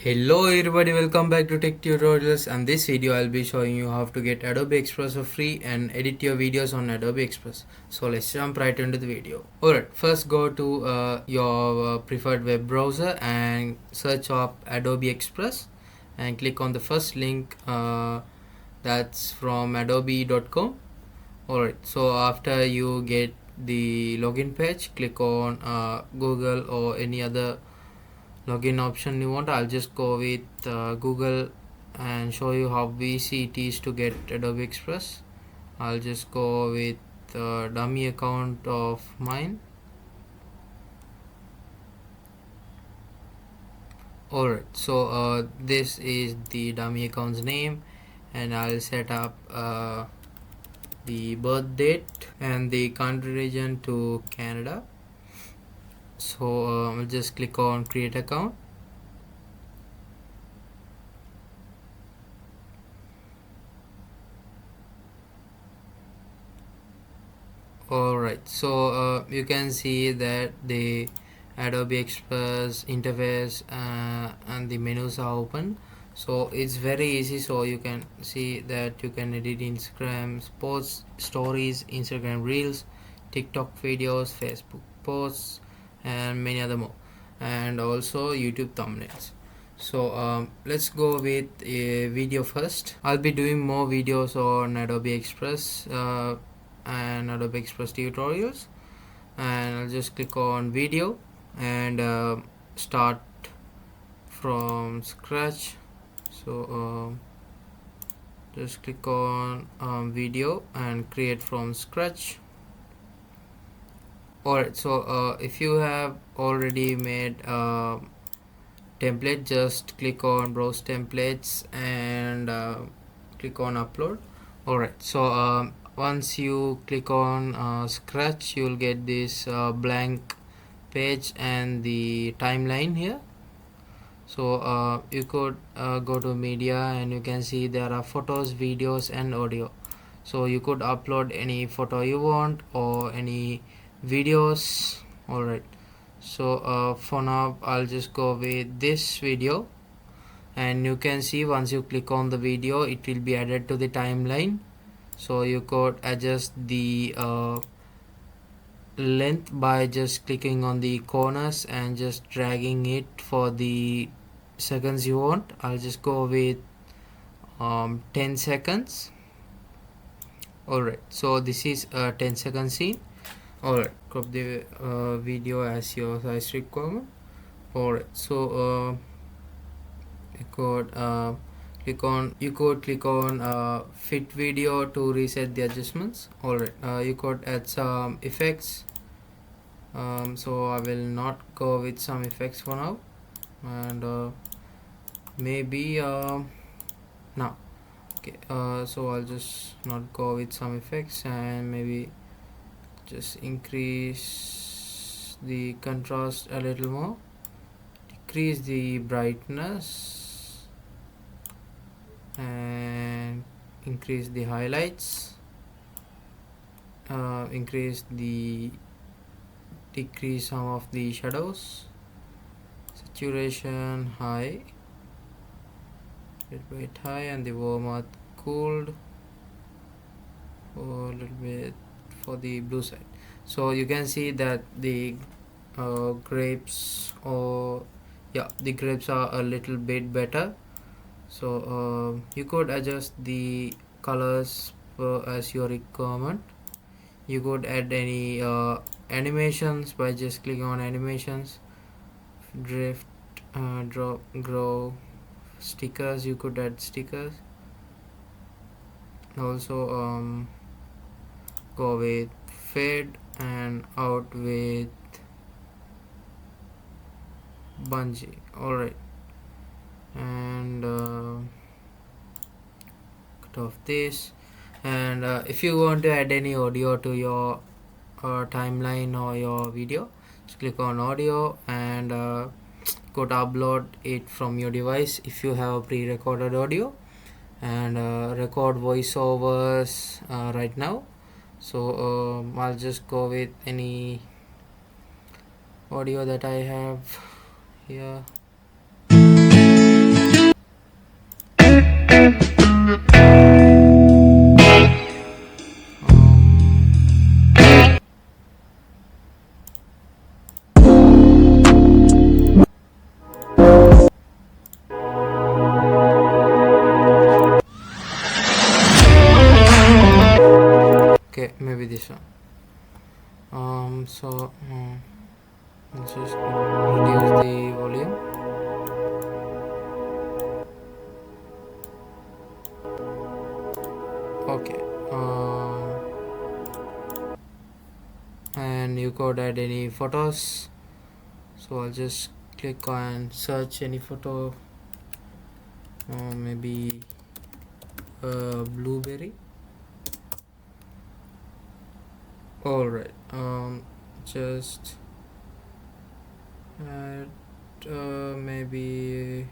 Hello everybody, welcome back to Tech Tutorials, and this video I'll be showing you how to get Adobe Express for free and edit your videos on Adobe Express. So let's jump right into the video. Alright, first go to your preferred web browser and search up Adobe Express and click on the first link that's from adobe.com. Alright, so after you get the login page, click on Google or any other login option you want. I'll just go with Google and show you how easy it is to get Adobe Express. I'll just go with dummy account of mine. Alright, so this is the dummy account's name, and I'll set up the birth date and the country region to Canada. So I'll just click on create account. Alright, so you can see that the Adobe Express interface and the menus are open. So it's very easy. So you can see that you can edit Instagram posts, stories, Instagram reels, TikTok videos, Facebook posts, and many other more, and also YouTube thumbnails. So let's go with a video first. I'll be doing more videos on Adobe Express and Adobe Express tutorials, and I'll just click on video and start from scratch. So just click on video and create from scratch. Alright, so if you have already made template, just click on browse templates and click on upload. Alright, so once you click on scratch, you'll get this blank page and the timeline here. So you could go to media and you can see there are photos, videos, and audio. So you could upload any photo you want or any videos. Alright, so for now I'll just go with this video, and you can see once you click on the video it will be added to the timeline. So you could adjust the length by just clicking on the corners and just dragging it for the seconds you want. I'll just go with 10 seconds. Alright, so this is a 10-second scene. Alright, crop the video as your size requirement. Alright, so you could click on fit video to reset the adjustments. Alright, you could add some effects. So I will not go with some effects for now, and maybe now. Okay, so I'll just not go with some effects and maybe just increase the contrast a little more, decrease the brightness, and increase the highlights, decrease some of the shadows, saturation high, little bit high, and the warm cooled or a little bit for the blue side. So you can see that the grapes are a little bit better. So you could adjust the colors as your requirement. You could add any animations by just clicking on animations, drift, drop, grow, stickers. You could add stickers. Also go with fade and out with bungee. Alright, and cut off this. And if you want to add any audio to your timeline or your video, just click on audio and go to upload it from your device if you have a pre-recorded audio, and record voiceovers right now. So I'll just go with any audio that I have here. this one. Let's just reduce the volume. Okay. And you could add any photos, so I'll just click on search any photo, maybe blueberry. Alright, just add maybe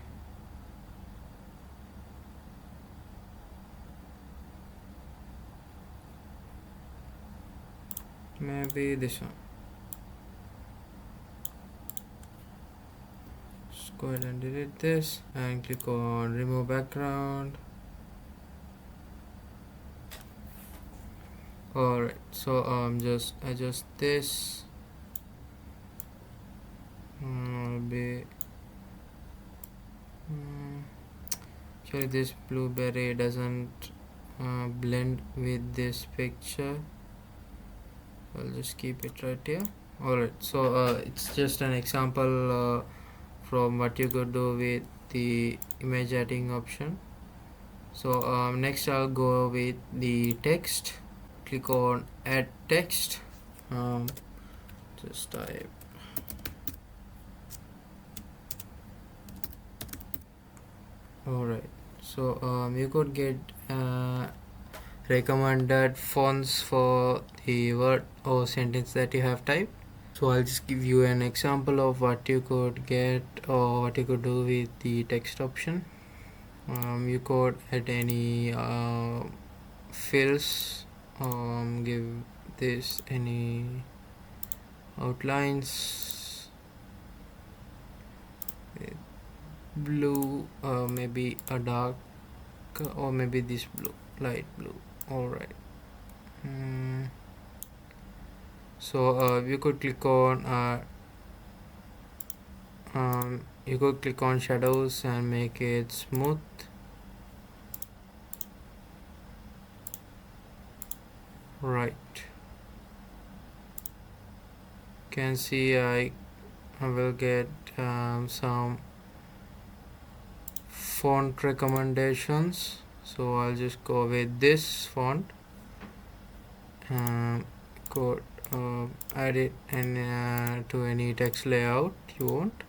this one. Just go ahead and delete this and click on remove background. Alright, so just adjust this. Actually this blueberry doesn't blend with this picture. I'll just keep it right here. Alright, so it's just an example from what you could do with the image editing option. So next I'll go with the text. Click on add text. Just type alright, so you could get recommended fonts for the word or sentence that you have typed. So I'll just give you an example of what you could get or what you could do with the text option. You could add any fills, give this any outlines with blue, maybe a dark, or maybe this blue, light blue. Alright, so you could click on shadows and make it smooth. Right, can see I will get some font recommendations, so I'll just go with this font. Could add it and to any text layout you want.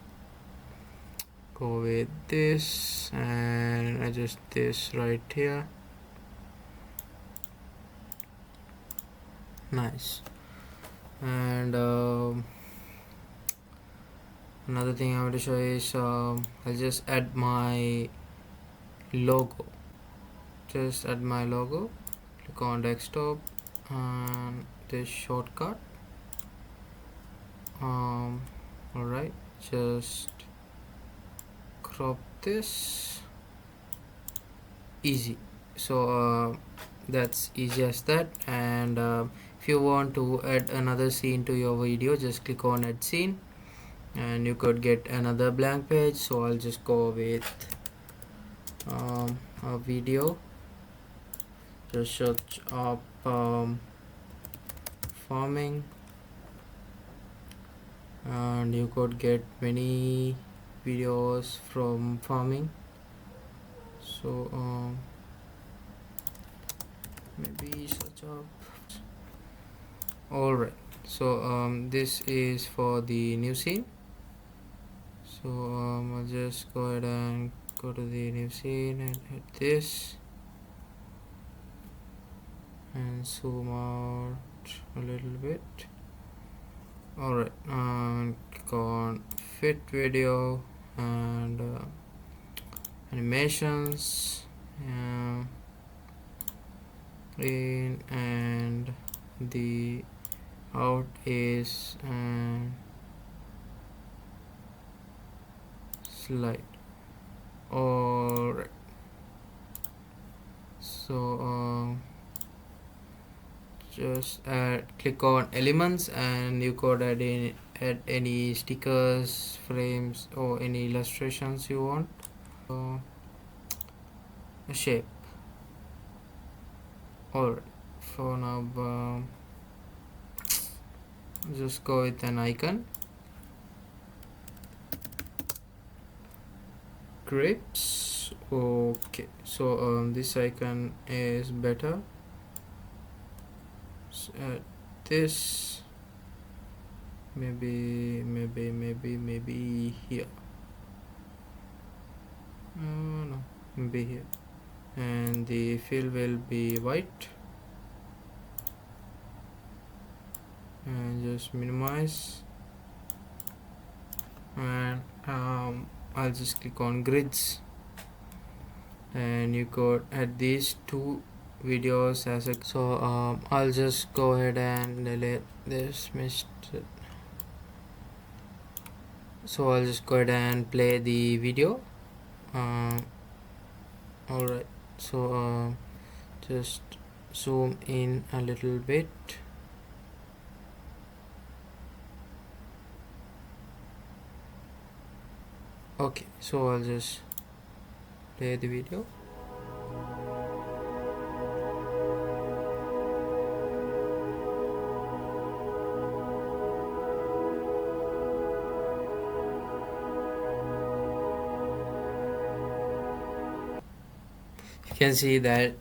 Go with this and adjust this right here. Nice. And another thing I want to show is I'll just add my logo. Just add my logo. Click on desktop and this shortcut. Alright, just crop this. Easy. So that's easy as that. And if you want to add another scene to your video, just click on add scene and you could get another blank page. So I'll just go with a video. Just search up farming and you could get many videos from farming. So maybe search up. Alright, so this is for the new scene. So I'll just go ahead and go to the new scene and hit this and zoom out a little bit. Alright, click on fit video and animations in, and the out is slide. Alright, so just click on elements and you could add any stickers, frames or any illustrations you want. A shape. Alright, for now just go with an icon. Grips. Okay, so this icon is better. This maybe here. No, maybe here. And the fill will be white. And just minimize. And I'll just click on grids. And you could add these two videos as a, so I'll just go ahead and delete this missed. So I'll just go ahead and play the video. Alright, so just zoom in a little bit. Okay, so I'll just play the video. You can see that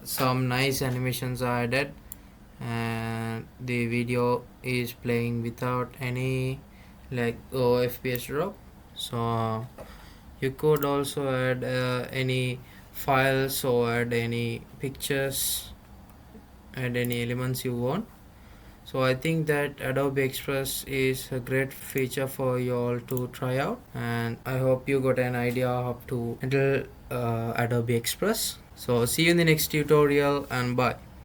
some nice animations are added and the video is playing without any like FPS drop. So you could also add any files or add any pictures, add any elements you want. So I think that Adobe Express is a great feature for you all to try out, and I hope you got an idea how to handle Adobe Express. So see you in the next tutorial, and bye.